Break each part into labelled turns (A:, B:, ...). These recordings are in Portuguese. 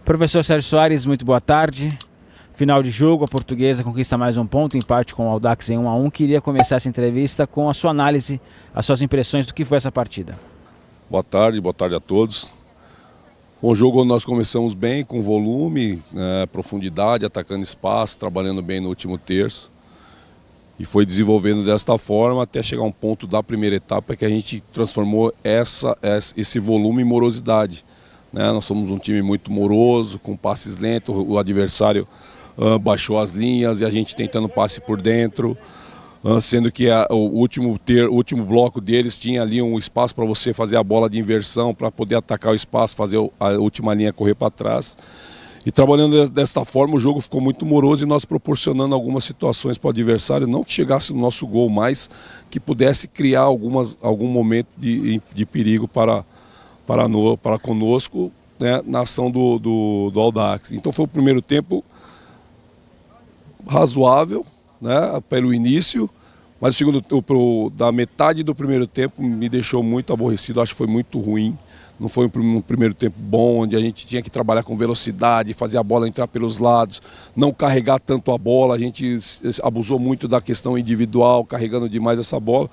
A: Professor Sérgio Soares, muito boa tarde. Final de jogo, a Portuguesa conquista mais um ponto, empate com o Audax em 1-1. Queria começar essa entrevista com a sua análise, as suas impressões do que foi essa partida.
B: Boa tarde a todos. Foi um jogo onde nós começamos bem, com volume, profundidade, atacando espaço, trabalhando bem no último terço. E foi desenvolvendo desta forma até chegar a um ponto da primeira etapa que a gente transformou esse volume em morosidade. Nós somos um time muito moroso, com passes lentos, o adversário baixou as linhas e a gente tentando passe por dentro, sendo que o último bloco deles tinha ali um espaço para você fazer a bola de inversão, para poder atacar o espaço, fazer a última linha correr para trás. E trabalhando desta forma, o jogo ficou muito moroso e nós proporcionando algumas situações para o adversário, não que chegasse no nosso gol, mas que pudesse criar algum momento de perigo para conosco, né, na ação do Audax. Então foi o primeiro tempo razoável, né, pelo início, mas o segundo, da metade do primeiro tempo me deixou muito aborrecido, acho que foi muito ruim. Não foi um primeiro tempo bom, onde a gente tinha que trabalhar com velocidade, fazer a bola entrar pelos lados, não carregar tanto a bola. A gente abusou muito da questão individual, carregando demais essa bola.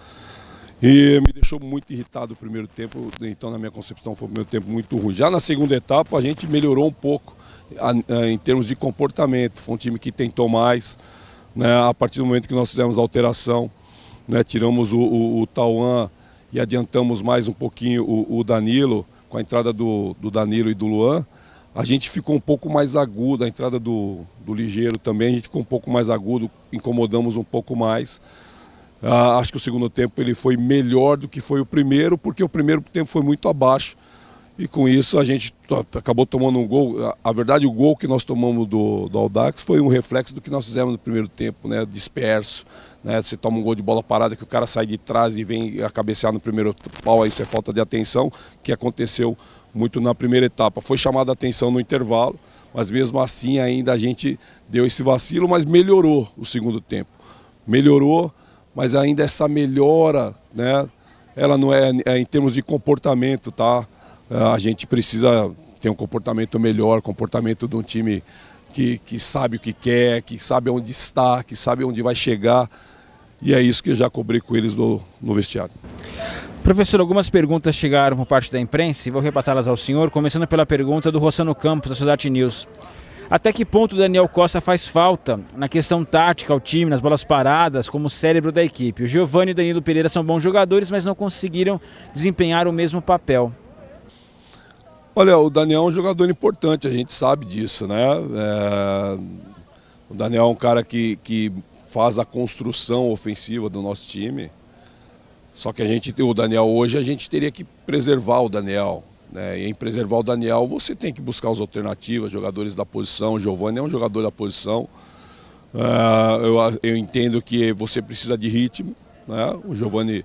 B: E me deixou muito irritado o primeiro tempo, então na minha concepção foi um primeiro tempo muito ruim. Já na segunda etapa a gente melhorou um pouco em termos de comportamento. Foi um time que tentou mais, né, a partir do momento que nós fizemos a alteração, né, tiramos o Tauan e adiantamos mais um pouquinho o Danilo, com a entrada do Danilo e do Luan, a gente ficou um pouco mais agudo, a entrada do Ligeiro também, a gente ficou um pouco mais agudo, incomodamos um pouco mais. Acho que o segundo tempo ele foi melhor do que foi o primeiro, porque o primeiro tempo foi muito abaixo. E com isso a gente acabou tomando um gol. A verdade, o gol que nós tomamos do Audax foi um reflexo do que nós fizemos no primeiro tempo, né? Disperso. Né? Você toma um gol de bola parada que o cara sai de trás e vem a cabecear no primeiro pau, aí isso é falta de atenção, que aconteceu muito na primeira etapa. Foi chamada a atenção no intervalo, mas mesmo assim ainda a gente deu esse vacilo, mas melhorou o segundo tempo. Melhorou, mas ainda essa melhora, né? Ela não é em termos de comportamento, tá? A gente precisa ter um comportamento melhor, comportamento de um time que sabe o que quer, que sabe onde está, que sabe onde vai chegar. E é isso que eu já cobri com eles no vestiário.
A: Professor, algumas perguntas chegaram por parte da imprensa e vou repassá-las ao senhor, começando pela pergunta do Rossano Campos, da Sociedade News. Até que ponto o Daniel Costa faz falta na questão tática ao time, nas bolas paradas, como cérebro da equipe? O Giovani e o Danilo Pereira são bons jogadores, mas não conseguiram desempenhar o mesmo papel.
B: Olha, o Daniel é um jogador importante, a gente sabe disso, né? O Daniel é um cara que faz a construção ofensiva do nosso time. Só que o Daniel hoje, a gente teria que preservar o Daniel. Né? E em preservar o Daniel, você tem que buscar as alternativas, jogadores da posição. O Giovani é um jogador da posição. Eu entendo que você precisa de ritmo, né? O Giovani,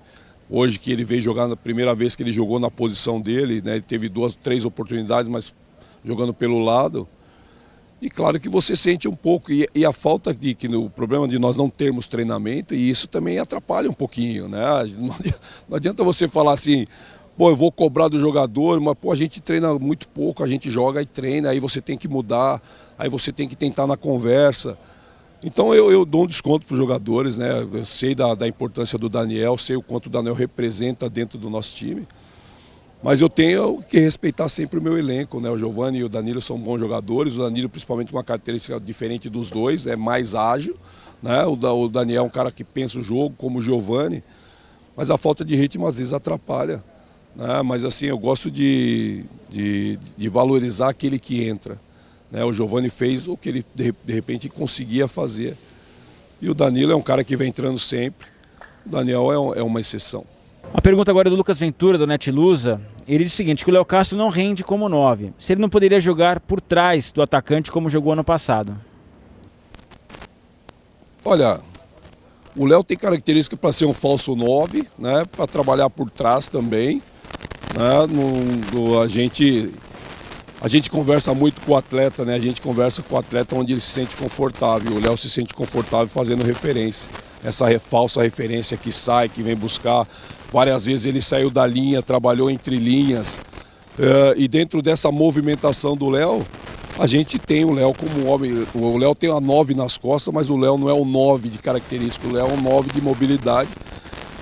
B: hoje que ele veio jogar na primeira vez que ele jogou na posição dele, né? Ele teve 2, 3 oportunidades, mas jogando pelo lado. E claro que você sente um pouco, e a falta o problema de nós não termos treinamento, e isso também atrapalha um pouquinho, né? Não adianta você falar assim, pô, eu vou cobrar do jogador, mas pô, a gente treina muito pouco, a gente joga e treina, aí você tem que mudar, aí você tem que tentar na conversa. Então eu dou um desconto para os jogadores, né? Eu sei da importância do Daniel, sei o quanto o Daniel representa dentro do nosso time. Mas eu tenho que respeitar sempre o meu elenco, né? O Giovani e o Danilo são bons jogadores, o Danilo principalmente uma característica diferente dos dois, é mais ágil, né? O Daniel é um cara que pensa o jogo como o Giovani, mas a falta de ritmo às vezes atrapalha, né? Mas assim, eu gosto de valorizar aquele que entra, né? O Giovani fez o que ele de repente conseguia fazer, e o Danilo é um cara que vem entrando sempre, o Daniel é uma exceção.
A: A pergunta agora é do Lucas Ventura, do Netlusa. Ele diz o seguinte, que o Léo Castro não rende como 9. Se ele não poderia jogar por trás do atacante como jogou ano passado?
B: Olha, o Léo tem característica para ser um falso 9, né? Para trabalhar por trás também. Né? A gente conversa muito com o atleta, né? A gente conversa com o atleta onde ele se sente confortável. O Léo se sente confortável fazendo referência. Essa falsa referência que sai, que vem buscar. Várias vezes ele saiu da linha, trabalhou entre linhas. E dentro dessa movimentação do Léo, A gente tem o Léo como um homem, o Léo tem a 9 nas costas, mas o Léo não é um 9 de característica, o Léo é um 9 de mobilidade.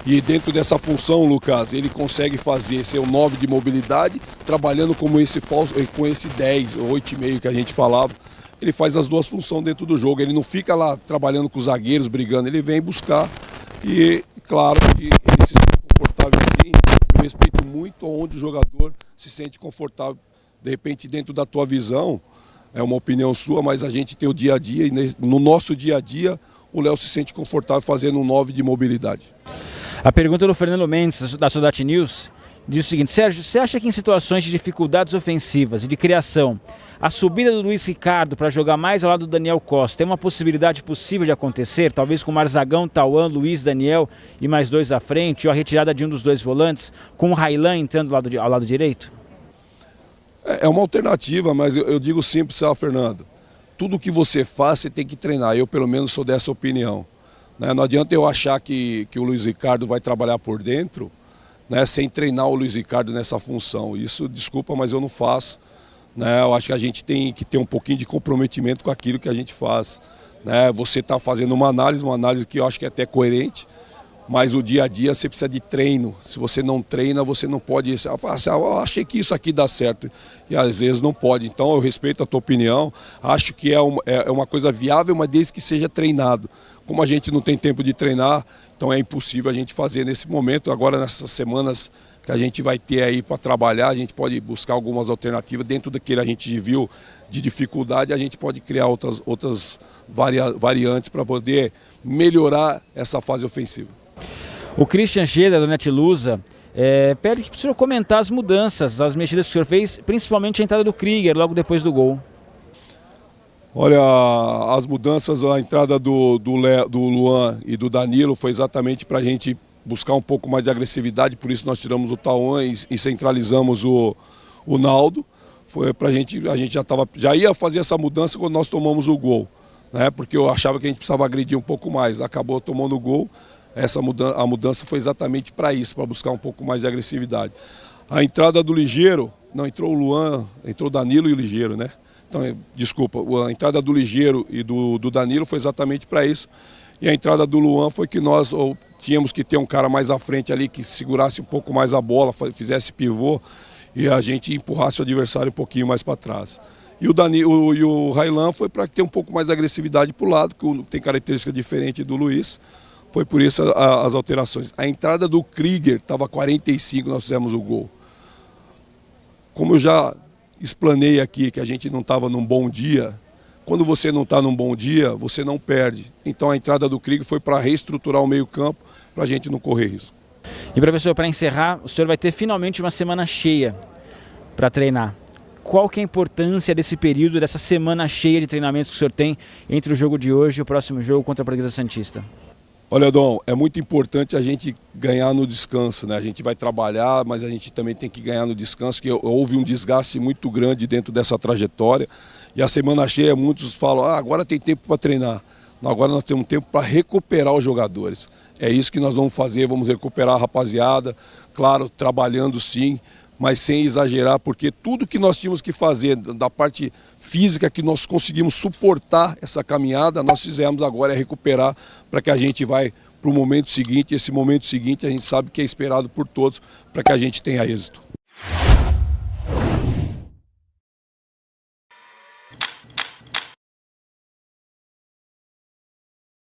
B: E dentro dessa função, Lucas, ele consegue fazer ser um 9 de mobilidade, trabalhando como esse falso, com esse 10, 8,5 que a gente falava. Ele faz as duas funções dentro do jogo, ele não fica lá trabalhando com os zagueiros, brigando, ele vem buscar e, claro, que ele se sente confortável assim. Eu respeito muito onde o jogador se sente confortável. De repente, dentro da tua visão, é uma opinião sua, mas a gente tem o dia a dia e no nosso dia a dia o Léo se sente confortável fazendo um 9 de mobilidade.
A: A pergunta do Fernando Mendes, da Soldati News, diz o seguinte: Sérgio, você acha que em situações de dificuldades ofensivas e de criação, a subida do Luiz Ricardo para jogar mais ao lado do Daniel Costa é uma possibilidade possível de acontecer? Talvez com Marzagão, Tauan, Luiz, Daniel e mais dois à frente, ou a retirada de um dos dois volantes, com o Raylan entrando ao lado direito?
B: É uma alternativa, mas eu digo simples, Fernando. Tudo que você faz, você tem que treinar. Eu, pelo menos, sou dessa opinião. Não adianta eu achar que o Luiz Ricardo vai trabalhar por dentro, sem treinar o Luiz Ricardo nessa função. Isso, desculpa, mas eu não faço. Eu acho que a gente tem que ter um pouquinho de comprometimento com aquilo que a gente faz. Você está fazendo uma análise que eu acho que é até coerente, mas o dia a dia você precisa de treino. Se você não treina, você não pode... Eu achei que isso aqui dá certo. E às vezes não pode. Então eu respeito a tua opinião. Acho que é uma coisa viável, mas desde que seja treinado. Como a gente não tem tempo de treinar, então é impossível a gente fazer nesse momento. Agora, nessas semanas que a gente vai ter aí para trabalhar, a gente pode buscar algumas alternativas. Dentro daquilo a gente viu de dificuldade, a gente pode criar outras variantes para poder melhorar essa fase ofensiva.
A: O Christian Geda, da Netlusa, pede que o senhor comentar as mudanças, as mexidas que o senhor fez, principalmente a entrada do Krieger logo depois do gol.
B: Olha, as mudanças, a entrada do Luan e do Danilo foi exatamente para a gente buscar um pouco mais de agressividade, por isso nós tiramos o Tauan e centralizamos o Naldo. Foi pra gente já ia fazer essa mudança quando nós tomamos o gol, porque eu achava que a gente precisava agredir um pouco mais, acabou tomando o gol. A mudança foi exatamente para isso, para buscar um pouco mais de agressividade. A entrada do Ligeiro, não, entrou o Luan, entrou o Danilo e o Ligeiro, Então, desculpa, a entrada do Ligeiro e do Danilo foi exatamente para isso. E a entrada do Luan foi que nós tínhamos que ter um cara mais à frente ali, que segurasse um pouco mais a bola, fizesse pivô e a gente empurrasse o adversário um pouquinho mais para trás. E o Raylan foi para ter um pouco mais de agressividade para o lado, que tem característica diferente do Luiz. Foi por isso as alterações. A entrada do Krieger estava 45, nós fizemos o gol. Como eu já explanei aqui que a gente não estava num bom dia, quando você não está num bom dia, você não perde. Então a entrada do Krieger foi para reestruturar o meio-campo, para a gente não correr risco.
A: E professor, para encerrar, o senhor vai ter finalmente uma semana cheia para treinar. Qual que é a importância desse período, dessa semana cheia de treinamentos que o senhor tem entre o jogo de hoje e o próximo jogo contra a Portuguesa Santista?
B: Olha, Dom, é muito importante a gente ganhar no descanso, A gente vai trabalhar, mas a gente também tem que ganhar no descanso, que houve um desgaste muito grande dentro dessa trajetória. E a semana cheia, muitos falam, agora tem tempo para treinar. Agora nós temos tempo para recuperar os jogadores. É isso que nós vamos fazer, vamos recuperar a rapaziada, claro, trabalhando sim, mas sem exagerar, porque tudo que nós tínhamos que fazer da parte física, que nós conseguimos suportar essa caminhada, nós fizemos agora é recuperar para que a gente vai para o momento seguinte. Esse momento seguinte a gente sabe que é esperado por todos para que a gente tenha êxito.